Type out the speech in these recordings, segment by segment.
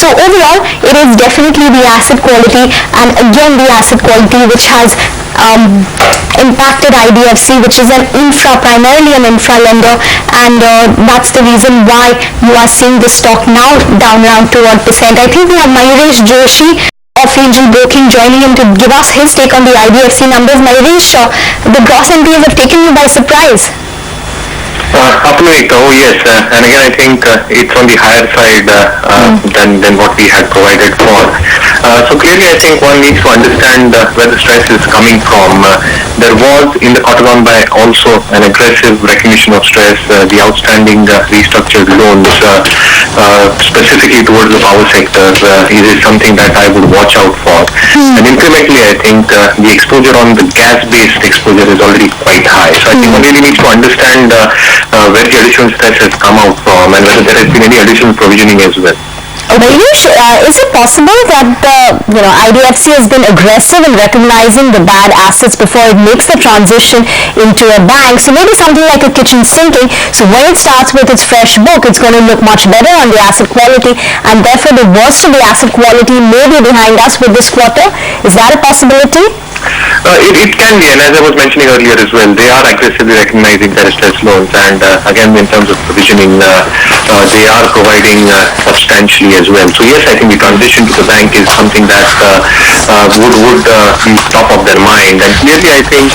So overall, it is definitely the asset quality, and again the asset quality which has impacted IDFC, which is primarily an infra lender, and that's the reason why you are seeing the stock now down around 2%. I think we have Mayuresh Joshi of Angel Broking joining in to give us his take on the IDFC numbers. Mayuresh, the gross NPAs have taken you by surprise. Absolutely. Oh yes, and again I think it's on the higher side than what we had provided for. So clearly I think one needs to understand where the stress is coming from. There was in the quarter gone by also an aggressive recognition of stress. The outstanding restructured loans, specifically towards the power sector, is something that I would watch out for. And incrementally I think the exposure on the gas-based exposure is already quite high. So I think one really needs to understand where the additional stress has come out from and whether there has been any additional provisioning as well. Mayuresh, is it possible that IDFC has been aggressive in recognizing the bad assets before it makes the transition into a bank? So maybe something like a kitchen sinking. So when it starts with its fresh book, it's going to look much better on the asset quality, and therefore the worst of the asset quality may be behind us with this quarter. Is that a possibility? It can be, and as I was mentioning earlier as well, they are aggressively recognizing their stress loans, and again in terms of provisioning, they are providing substantially as well. So yes, I think the transition to the bank is something that would be top of their mind, and clearly I think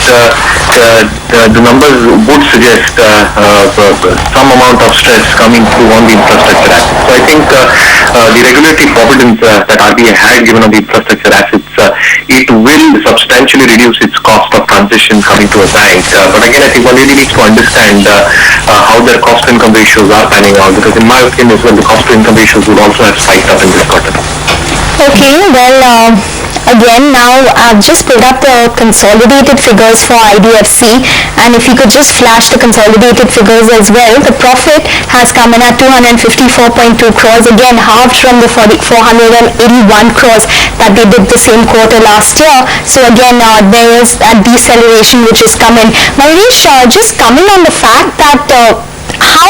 the numbers would suggest some amount of stress coming through on the infrastructure assets. So I think the regulatory providence that RBI had given on the infrastructure assets, it will substantially reduce its cost of transition coming to a bank. But again, I think one really needs to understand how their cost-to-income ratios are panning out, because in my opinion as well, the cost-to-income ratios would also have spiked up in this quarter. Okay, well, again now I've just pulled up the consolidated figures for IDFC, and if you could just flash the consolidated figures as well. The profit has come in at 254.2 crores, again halved from the 481 crores that they did the same quarter last year. So again there is a deceleration which is coming. Mayuresh, just coming on the fact that how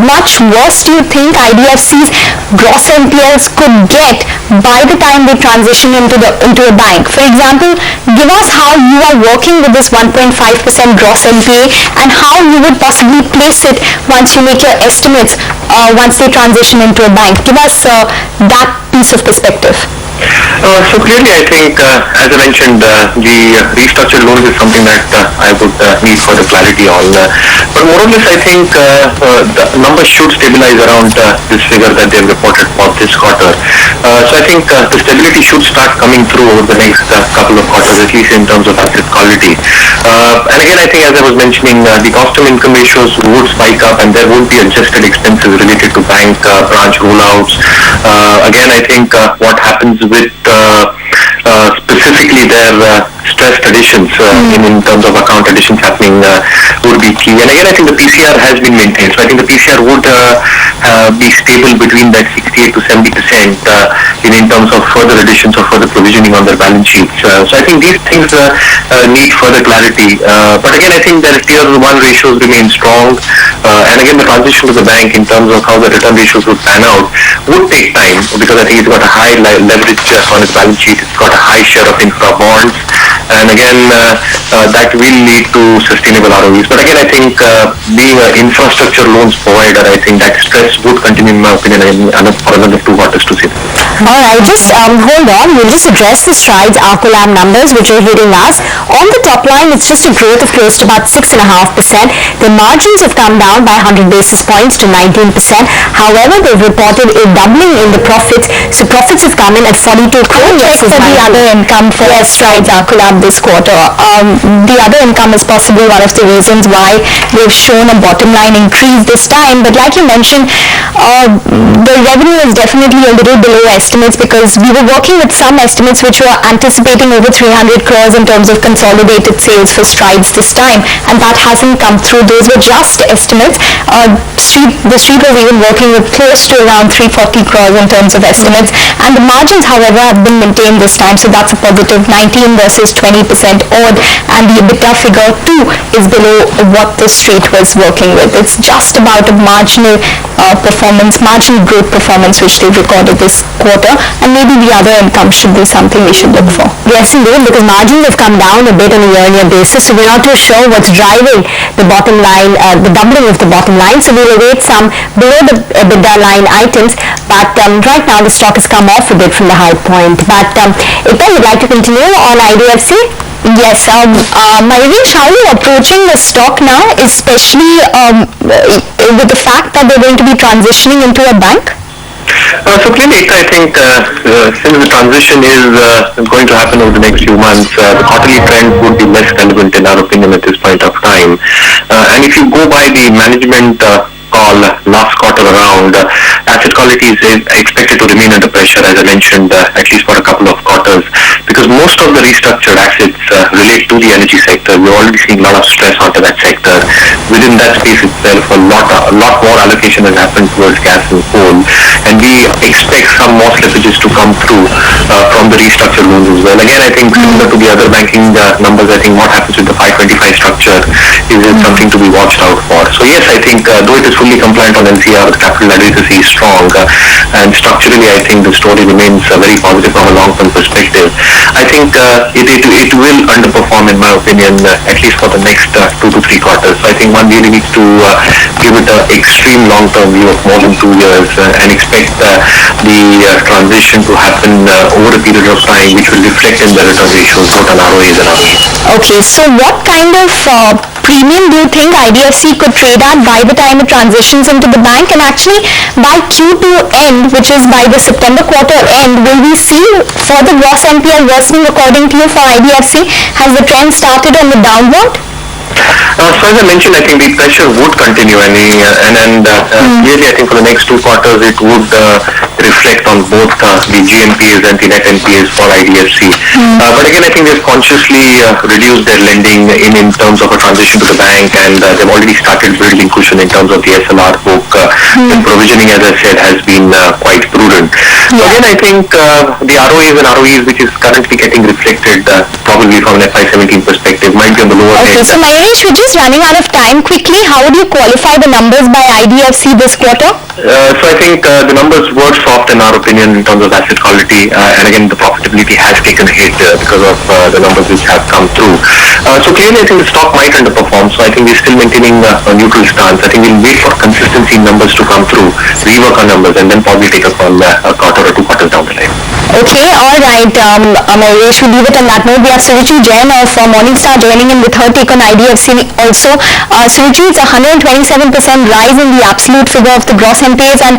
much worse do you think IDFC's gross NPLs could get by the time they transition into a bank? For example, give us how you are working with this 1.5% gross NPA and how you would possibly place it once you make your estimates once they transition into a bank. Give us that piece of perspective. So clearly I think, as I mentioned, the restructured loans is something that I would need further clarity on. But more or less I think the numbers should stabilize around this figure that they have reported for this quarter. So I think the stability should start coming through over the next couple of quarters, at least in terms of asset quality. And again I think, as I was mentioning, the cost-to-income ratios would spike up, and there would be adjusted expenses related to bank branch rollouts. Again I think what happens with specifically their stressed additions in terms of account additions happening would be key. And again I think the PCR has been maintained, so I think the PCR would be stable between that 68 to 70% in terms of further additions or further provisioning on their balance sheets. So I think these things need further clarity, but again I think their tier 1 ratios remain strong, and again the transition to the bank in terms of how the return ratios would pan out would take time, because I think it's got a high leverage on its balance sheet, it's got a high share of infra bonds, and again that will lead to sustainable ROEs. But again I think being an infrastructure loans provider, I think that stress would continue in my opinion for another 2 quarters to see. Alright, just hold on, we'll just address the Strides Arcolab numbers which are hitting us. On the top line, it's just a growth of close to about 6.5%. The margins have come down by 100 basis points to 19%. However, they've reported a doubling in the profits. So profits have come in at 42 crores. Check for the other income for Strides Arcolab this quarter. The other income is possibly one of the reasons why they've shown a bottom line increase this time. But like you mentioned, the revenue is definitely a little below estimates, because we were working with some estimates which were anticipating over 300 crores in terms of consolidated sales for Strides this time, and that hasn't come through. Those were just estimates. The street was even working with close to around 340 crores in terms of estimates, and the margins, however, have been maintained this time, so that's a positive. 19 versus 20% odd, and the EBITDA figure too is below what the street was working with. It's just about a marginal marginal growth performance which they've recorded this quarter, and maybe the other income should be something we should look for. Yes, indeed, because margins have come down a bit on a year-on-year basis, so we're not too sure what's driving the bottom line, the doubling of the bottom line. So we'll await some below the EBITDA line items, but right now the stock has come off a bit from the high point. But Ikta, you'd like to continue on IDFC? Yes, Mayuresh, how are you approaching the stock now, especially with the fact that they're going to be transitioning into a bank? So clearly, I think since the transition is going to happen over the next few months, the quarterly trend would be less relevant in our opinion at this point of time. And if you go by the management call last quarter around, asset quality is expected to remain under pressure, as I mentioned, at least for a couple of quarters, because most of the restructured assets relate to the energy sector. We're already seeing a lot of stress onto that sector. Within that space itself, a lot more allocation has happened towards gas and coal, and we expect some more slippages to come through from the restructured loans as well. Again, I think similar to the other banking numbers, I think what happens with the 525 structure is something to be watched out for. So yes, I think though it is fully compliant on LCR, the capital adequacy is strong, and structurally I think the story remains very positive from a long-term perspective. I think it will underperform in my opinion, at least for the next 2 to 3 quarters. So I think one really needs to give it an extreme long-term view of more than 2 years and expect the transition to happen over a period of time, which will reflect in the return ratios, both on ROAs and ROEs. Okay, so what kind of premium do you think IDFC could trade at by the time it transitions into the bank? And actually, by Q2 end, which is by the September quarter end, will we see further gross NPL worsening according to you for IDFC? Has the trend started on the downward? So as I mentioned, I think the pressure would continue, and clearly I think for the next 2 quarters it would reflect on both the GNPAs and the net NPAs for IDFC. But again, I think they've consciously reduced their lending in terms of a transition to the bank, and they've already started building cushion in terms of the SLR book. The provisioning, as I said, has been quite prudent. So again, I think the ROAs and ROEs, which is currently getting reflected probably from an FY17 perspective, might be on the lower end. Okay, so Mayuresh, we're just running out of time. Quickly, how would you qualify the numbers by IDFC this quarter? So I think the numbers were soft in our opinion in terms of asset quality, and again the profitability has taken a hit because of the numbers which have come through. So clearly I think the stock might underperform, so I think we're still maintaining a neutral stance. I think we'll wait for consistency in numbers to come through, rework our numbers, and then probably take a call a quarter or 2 quarters down the line. Okay, all right, Mayuresh, we'll leave it on that note. We have Suruchi Jain of Morningstar joining in with her take on IDFC also. Suruchi, it's a 127% rise in the absolute figure of the gross NPAs, and